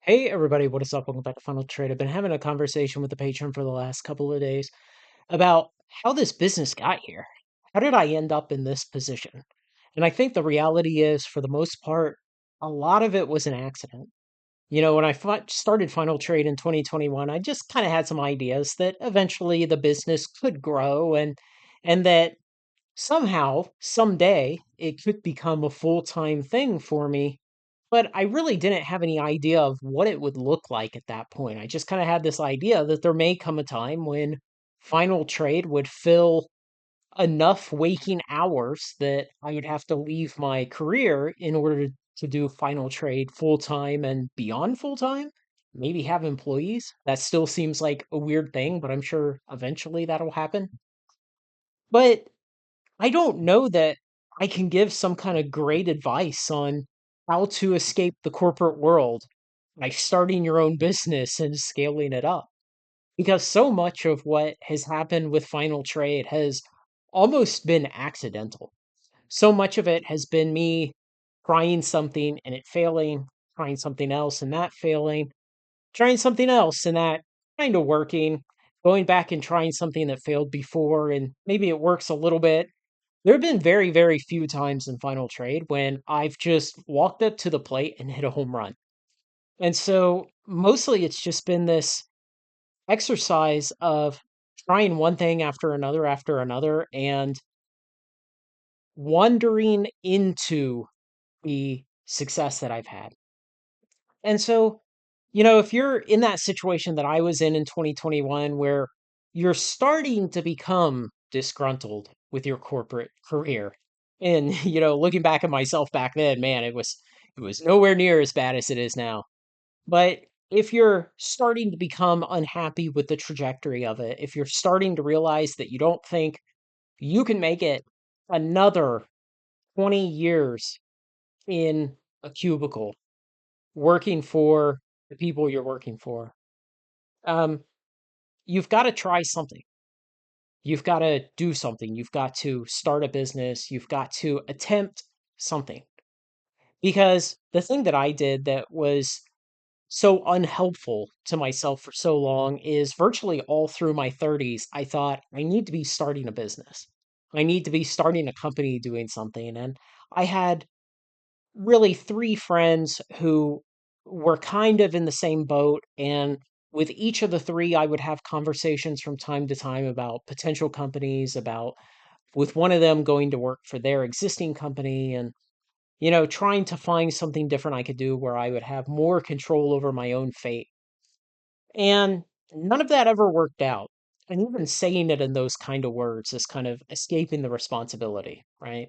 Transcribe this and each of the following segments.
Hey everybody, what is up? Welcome back to Final Trade. I've been having a conversation with the patron for the last couple of days about how this business got here. How did I end up in this position? And I think the reality is, for the most part, a lot of it was an accident. When I started Final Trade in 2021, I just kind of had some ideas that eventually the business could grow and that somehow, someday, it could become a full-time thing for me, but I really didn't have any idea of what it would look like at that point. I just kind of had this idea that there may come a time when final trade would fill enough waking hours that I would have to leave my career in order to do final trade full time and beyond full time. Maybe have employees. That still seems like a weird thing, but I'm sure eventually that'll happen. But I don't know that I can give some kind of great advice on how to escape the corporate world by starting your own business and scaling it up. Because so much of what has happened with Final Trade has almost been accidental. So much of it has been me trying something and it failing, trying something else and that failing, trying something else and that kind of working, going back and trying something that failed before and maybe it works a little bit. There have been very, very few times in Final Trade when I've just walked up to the plate and hit a home run. And so mostly it's just been this exercise of trying one thing after another and wandering into the success that I've had. And so, if you're in that situation that I was in 2021, where you're starting to become disgruntled with your corporate career, and looking back at myself back then, man, it was nowhere near as bad as it is now. But if you're starting to become unhappy with the trajectory of it, if you're starting to realize that you don't think you can make it another 20 years in a cubicle working for the people you're working for, um, you've got to try something. You've got to do something. You've got to start a business. You've got to attempt something. Because the thing that I did that was so unhelpful to myself for so long is virtually all through my 30s, I thought I need to be starting a business. I need to be starting a company doing something. And I had really three friends who were kind of in the same boat. And with each of the three, I would have conversations from time to time about potential companies, about with one of them going to work for their existing company and trying to find something different I could do where I would have more control over my own fate. And none of that ever worked out. And even saying it in those kind of words is kind of escaping the responsibility, right?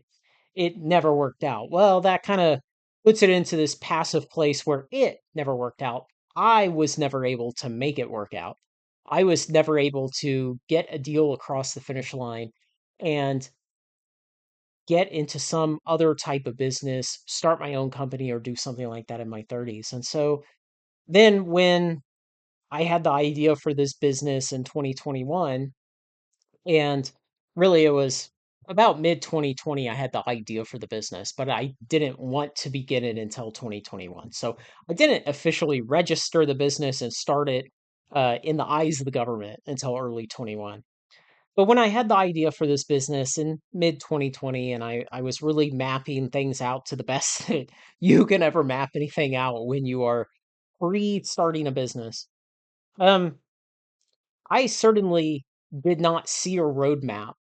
It never worked out. Well, that kind of puts it into this passive place where it never worked out. I was never able to make it work out. I was never able to get a deal across the finish line and get into some other type of business, start my own company, or do something like that in my 30s. And so then when I had the idea for this business in 2021, and really it was about mid 2020 I had the idea for the business, but I didn't want to begin it until 2021. So I didn't officially register the business and start it in the eyes of the government until early 21. But when I had the idea for this business in mid 2020 and I was really mapping things out to the best that you can ever map anything out when you are pre starting a business. Um, I certainly did not see a roadmap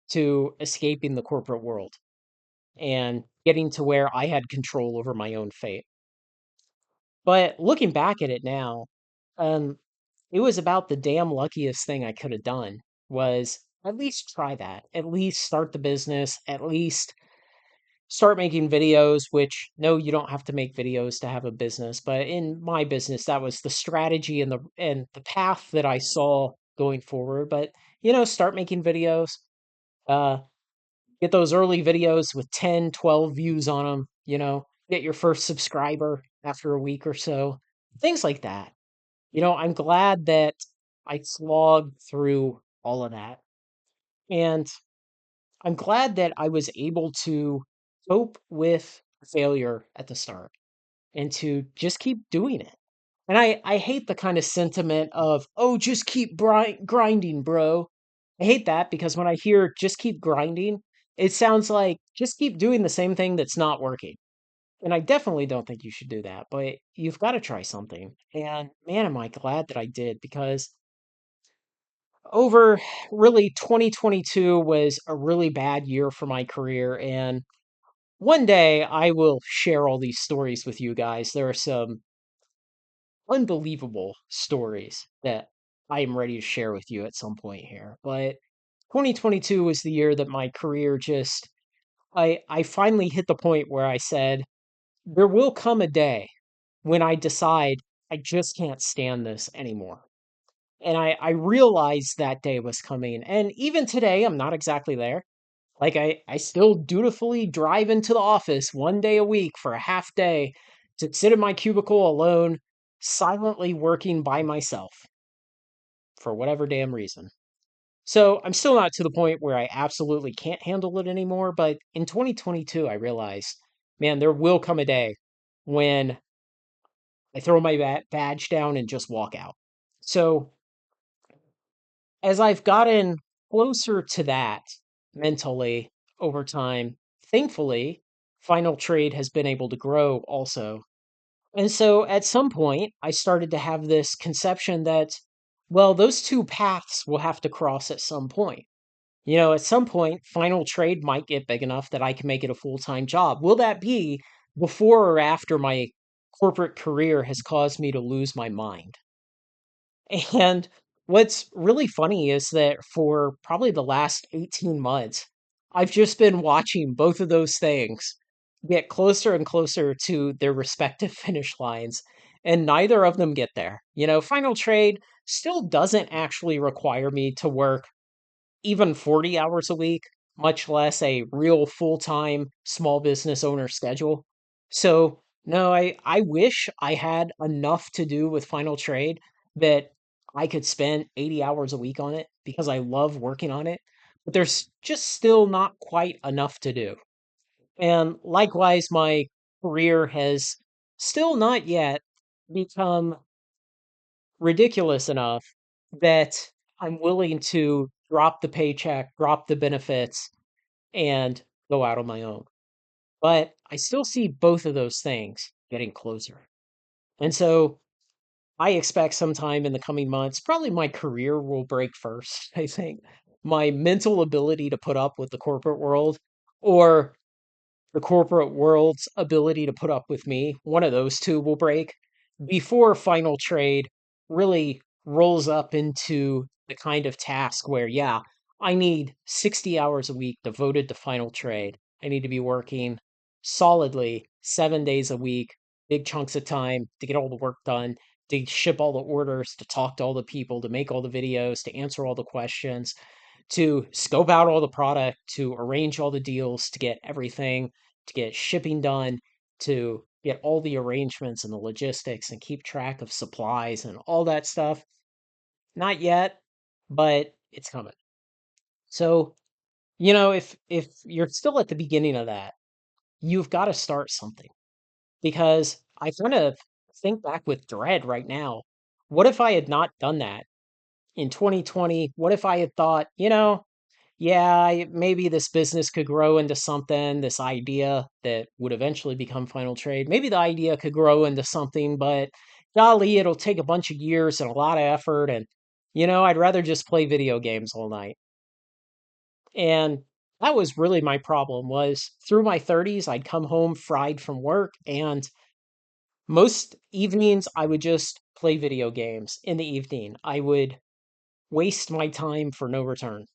to escaping the corporate world and getting to where I had control over my own fate. But looking back at it now, um, it was about the damn luckiest thing I could have done was at least try that. At least start the business, at least start making videos, which no, you don't have to make videos to have a business, but in my business, that was the strategy and the path that I saw going forward. But start making videos, uh, get those early videos with 10, 12 views on them, get your first subscriber after a week or so, things like that. I'm glad that I slogged through all of that. And I'm glad that I was able to cope with failure at the start and to just keep doing it. And I hate the kind of sentiment of, oh, just keep grinding, bro. I hate that because when I hear just keep grinding, it sounds like just keep doing the same thing that's not working. And I definitely don't think you should do that, but you've got to try something. And man, am I glad that I did because over really 2022 was a really bad year for my career. And one day I will share all these stories with you guys. There are some unbelievable stories that I am ready to share with you at some point here. But 2022 was the year that my career just I finally hit the point where I said there will come a day when I decide I just can't stand this anymore. And I realized that day was coming. And even today, I'm not exactly there. Like I still dutifully drive into the office one day a week for a half day to sit in my cubicle alone, silently working by myself for whatever damn reason. So I'm still not to the point where I absolutely can't handle it anymore. But in 2022, I realized, man, there will come a day when I throw my badge down and just walk out. So as I've gotten closer to that mentally over time, thankfully, Final Trade has been able to grow also. And so at some point, I started to have this conception that, well, those two paths will have to cross at some point. At some point, Final Trade might get big enough that I can make it a full time job. Will that be before or after my corporate career has caused me to lose my mind? And what's really funny is that for probably the last 18 months, I've just been watching both of those things get closer and closer to their respective finish lines, and neither of them get there. Final Trade still doesn't actually require me to work even 40 hours a week, much less a real full-time small business owner schedule. So, no, I wish I had enough to do with Final Trade that I could spend 80 hours a week on it because I love working on it, but there's just still not quite enough to do. And likewise, my career has still not yet become ridiculous enough that I'm willing to drop the paycheck, drop the benefits, and go out on my own. But I still see both of those things getting closer. And so I expect sometime in the coming months, probably my career will break first, I think. My mental ability to put up with the corporate world or the corporate world's ability to put up with me, one of those two will break before Final Trade really rolls up into the kind of task where, yeah, I need 60 hours a week devoted to Final Trade. I need to be working solidly 7 days a week, big chunks of time to get all the work done, to ship all the orders, to talk to all the people, to make all the videos, to answer all the questions, to scope out all the product, to arrange all the deals, to get everything, to get shipping done, to get all the arrangements and the logistics and keep track of supplies and all that stuff. Not yet, but it's coming. So, if you're still at the beginning of that, you've got to start something because I kind of think back with dread right now. What if I had not done that in 2020? What if I had thought, yeah, maybe this business could grow into something, this idea that would eventually become Final Trade. Maybe the idea could grow into something, but golly, it'll take a bunch of years and a lot of effort. And, I'd rather just play video games all night. And that was really my problem was through my 30s, I'd come home fried from work. And most evenings, I would just play video games in the evening. I would waste my time for no return.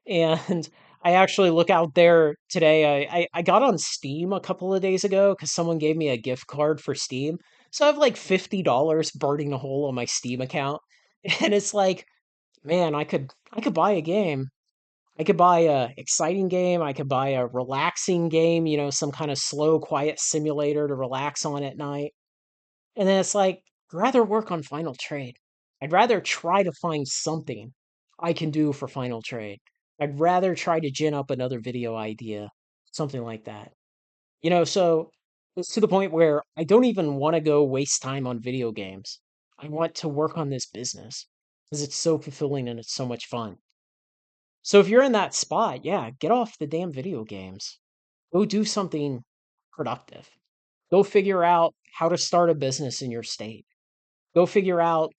And I actually look out there today. I got on Steam a couple of days ago because someone gave me a gift card for Steam. So I have like $50 burning a hole on my Steam account. And it's like, man, I could buy a game. I could buy a exciting game. I could buy a relaxing game, some kind of slow, quiet simulator to relax on at night. And then it's like, I'd rather work on Final Trade. I'd rather try to find something I can do for Final Trade. I'd rather try to gin up another video idea, something like that. So It's to the point where I don't even want to go waste time on video games. I want to work on this business because it's so fulfilling and it's so much fun. So if you're in that spot, yeah, get off the damn video games. Go do something productive. Go figure out how to start a business in your state. Go figure out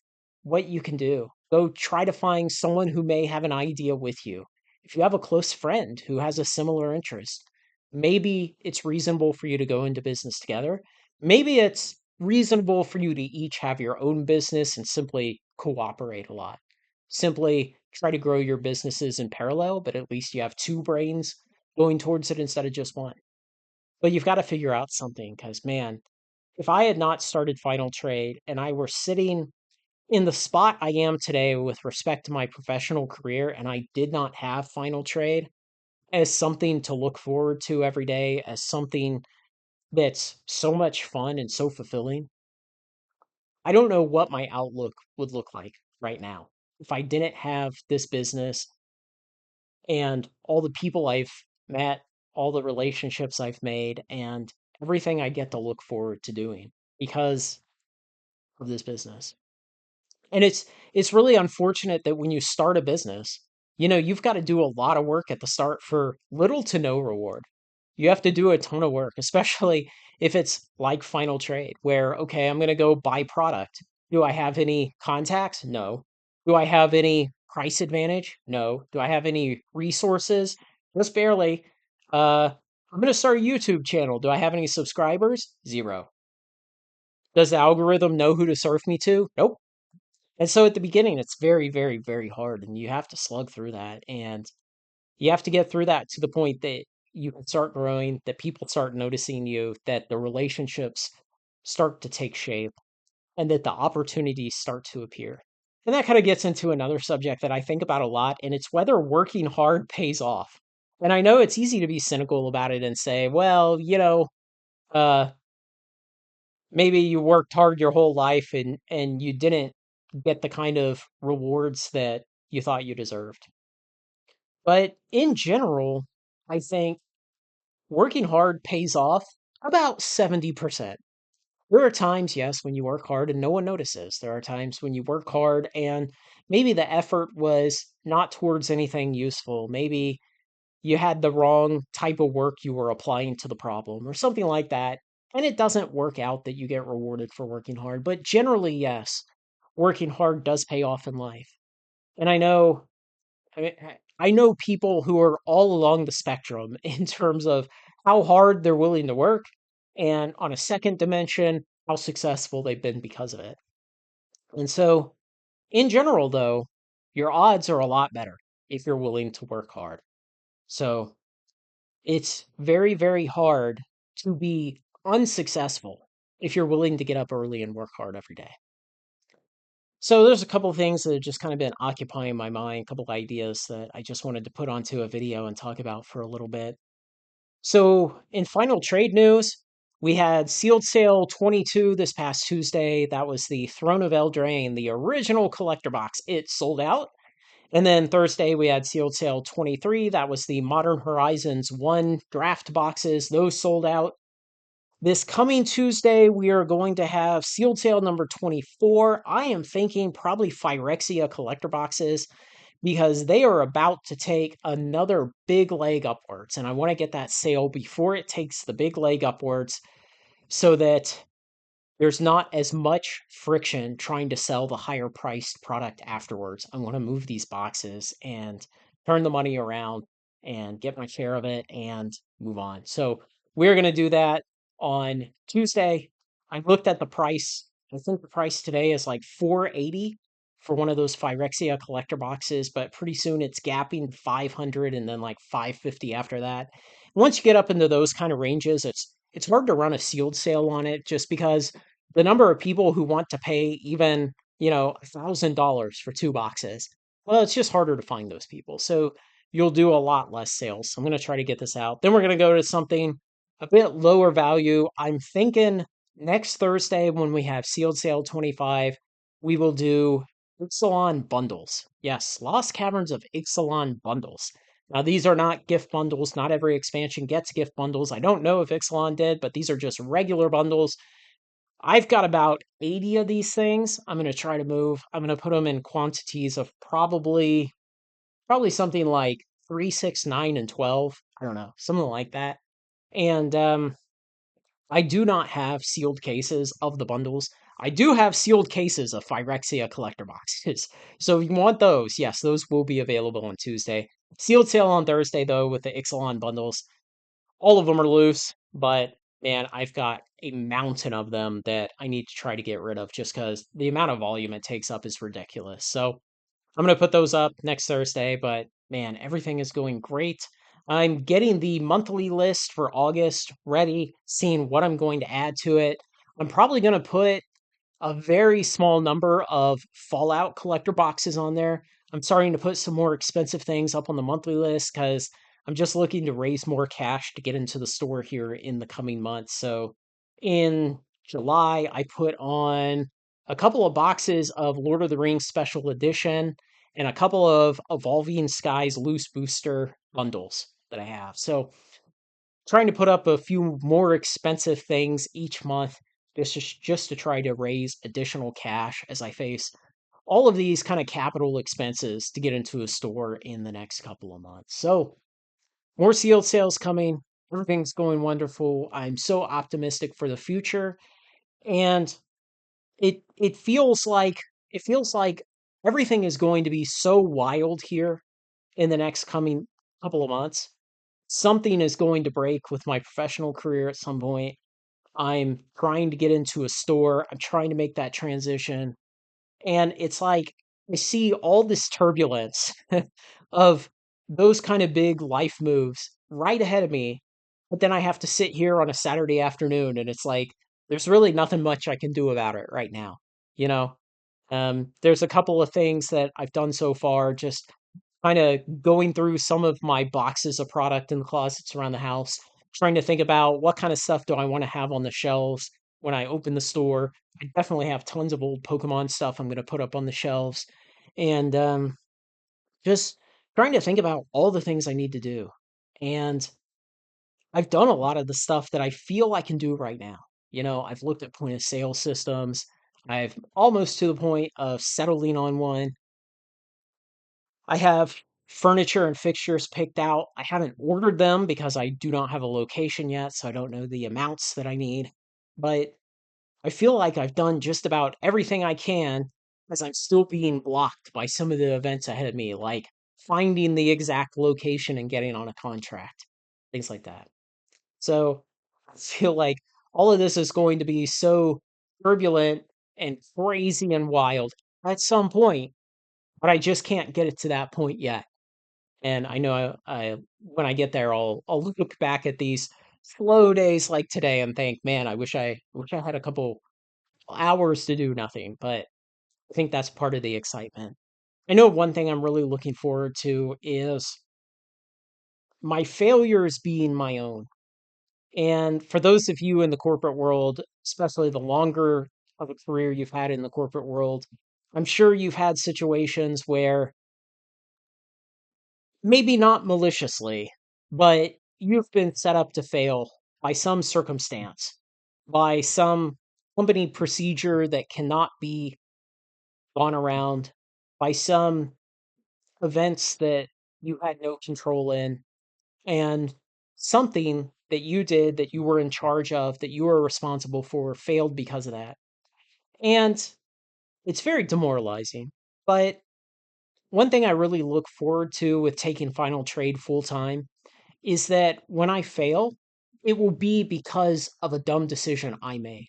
what you can do. Go try to find someone who may have an idea with you. If you have a close friend who has a similar interest, maybe it's reasonable for you to go into business together. Maybe it's reasonable for you to each have your own business and simply cooperate a lot. Simply try to grow your businesses in parallel, but at least you have two brains going towards it instead of just one. But you've got to figure out something because, man, if I had not started Final Trade and I were sitting in the spot I am today with respect to my professional career and I did not have Final Trade as something to look forward to every day, as something that's so much fun and so fulfilling, I don't know what my outlook would look like right now if I didn't have this business and all the people I've met, all the relationships I've made, and everything I get to look forward to doing because of this business. And it's really unfortunate that when you start a business, you've got to do a lot of work at the start for little to no reward. You have to do a ton of work, especially if it's like Final Trade, where, okay, I'm going to go buy product. Do I have any contacts? No. Do I have any price advantage? No. Do I have any resources? Just barely. I'm going to start a YouTube channel. Do I have any subscribers? Zero. Does the algorithm know who to surf me to? Nope. And so at the beginning, it's very, very, very hard, and you have to slug through that, and you have to get through that to the point that you can start growing, that people start noticing you, that the relationships start to take shape, and that the opportunities start to appear. And that kind of gets into another subject that I think about a lot, and it's whether working hard pays off. And I know it's easy to be cynical about it and say, well, uh, maybe you worked hard your whole life and you didn't get the kind of rewards that you thought you deserved. But in general, I think working hard pays off about 70%. There are times, yes, when you work hard and no one notices. There are times when you work hard and maybe the effort was not towards anything useful. Maybe you had the wrong type of work you were applying to the problem or something like that. And it doesn't work out that you get rewarded for working hard. But generally, yes, working hard does pay off in life. And I know people who are all along the spectrum in terms of how hard they're willing to work, and on a second dimension, how successful they've been because of it. And so, in general, though, your odds are a lot better if you're willing to work hard. So, it's very, very hard to be unsuccessful if you're willing to get up early and work hard every day. So there's a couple of things that have just kind of been occupying my mind, a couple of ideas that I just wanted to put onto a video and talk about for a little bit. So in final trade news, we had Sealed Sale 22 this past Tuesday. That was the Throne of Eldraine, the original collector box. It sold out. And then Thursday, we had Sealed Sale 23. That was the Modern Horizons 1 draft boxes. Those sold out. This coming Tuesday, we are going to have Sealed Sale number 24. I am thinking probably Phyrexia collector boxes because they are about to take another big leg upwards. And I want to get that sale before it takes the big leg upwards so that there's not as much friction trying to sell the higher priced product afterwards. I want to move these boxes and turn the money around and get my share of it and move on. So we're going to do that on Tuesday. I looked at the price. I think the price today is like 480 for one of those Phyrexia collector boxes, but pretty soon it's gapping 500 and then like 550 after that. Once you get up into those kind of ranges, it's hard to run a sealed sale on it just because the number of people who want to pay even, $1,000 for two boxes, well, it's just harder to find those people. So you'll do a lot less sales. I'm going to try to get this out. Then we're going to go to something a bit lower value. I'm thinking next Thursday when we have Sealed Sale 25, we will do Ixalan bundles. Yes, Lost Caverns of Ixalan bundles. Now, these are not gift bundles. Not every expansion gets gift bundles. I don't know if Ixalan did, but these are just regular bundles. I've got about 80 of these things. I'm going to try to move. I'm going to put them in quantities of probably something like 3, 6, 9, and 12. I don't know, something like that. And I do not have sealed cases of the bundles. I do have sealed cases of Phyrexia collector boxes. So if you want those, yes, those will be available on Tuesday. Sealed sale on Thursday, though, with the Ixalan bundles. All of them are loose, but man, I've got a mountain of them that I need to try to get rid of just because the amount of volume it takes up is ridiculous. So I'm going to put those up next Thursday, but man, everything is going great. I'm getting the monthly list for August ready, seeing what I'm going to add to it. I'm probably going to put a very small number of Fallout collector boxes on there. I'm starting to put some more expensive things up on the monthly list because I'm just looking to raise more cash to get into the store here in the coming months. So in July, I put on a couple of boxes of Lord of the Rings Special Edition and a couple of Evolving Skies loose booster bundles that I have. So trying to put up a few more expensive things each month just to try to raise additional cash as I face all of these kind of capital expenses to get into a store in the next couple of months. So, more sealed sales coming. Everything's going wonderful. I'm so optimistic for the future, and it feels like everything is going to be so wild here in the next coming couple of months. Something is going to break with my professional career at some point. I'm trying to get into a store. I'm trying to make that transition. And it's like I see all this turbulence of those kind of big life moves right ahead of me. But then I have to sit here on a Saturday afternoon and it's like there's really nothing much I can do about it right now. You know, there's a couple of things that I've done so far, just kind of going through some of my boxes of product in the closets around the house, trying to think about what kind of stuff do I want to have on the shelves when I open the store. I definitely have tons of old Pokemon stuff I'm going to put up on the shelves, and just trying to think about all the things I need to do. And I've done a lot of the stuff that I feel I can do right now. I've looked at point of sale systems. I've almost to the point of settling on one. I have furniture and fixtures picked out. I haven't ordered them because I do not have a location yet, so I don't know the amounts that I need. But I feel like I've done just about everything I can as I'm still being blocked by some of the events ahead of me, like finding the exact location and getting on a contract, things like that. So I feel like all of this is going to be so turbulent and crazy and wild at some point, but I just can't get it to that point yet. And I know when I get there, I'll look back at these slow days like today and think, man, I wish I had a couple hours to do nothing. But I think that's part of the excitement. I know one thing I'm really looking forward to is my failures being my own. And for those of you in the corporate world, especially the longer of a career you've had in the corporate world, I'm sure you've had situations where maybe not maliciously, but you've been set up to fail by some circumstance, by some company procedure that cannot be gone around, by some events that you had no control in, and something that you did that you were in charge of, that you were responsible for, failed because of that. And it's very demoralizing. But one thing I really look forward to with taking Final Trade full time is that when I fail, it will be because of a dumb decision I made.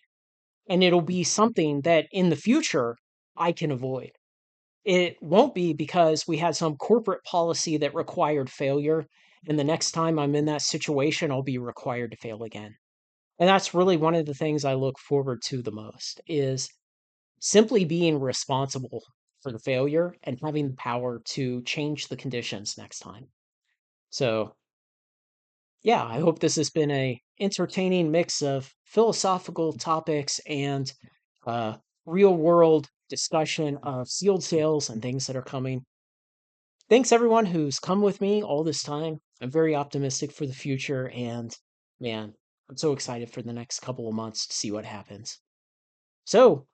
And it'll be something that in the future I can avoid. It won't be because we had some corporate policy that required failure. And the next time I'm in that situation, I'll be required to fail again. And that's really one of the things I look forward to the most is simply being responsible for the failure and having the power to change the conditions next time. So yeah, I hope this has been a entertaining mix of philosophical topics and uh, real world discussion of sealed sales and things that are coming. thanks everyone who's come with me all this time. I'm very optimistic for the future, and man, I'm so excited for the next couple of months to see what happens. So,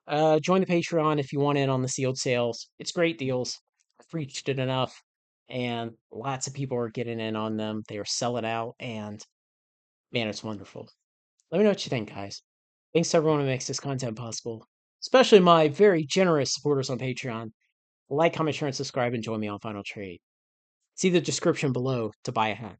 join the Patreon if you want in on the sealed sales. It's great deals. I've preached it enough, and lots of people are getting in on them. They are selling out, and man, it's wonderful. Let me know what you think, guys. Thanks to everyone who makes this content possible, especially my very generous supporters on Patreon. Like, comment, share, and subscribe, and join me on Final Trade. See the description below to buy a hat.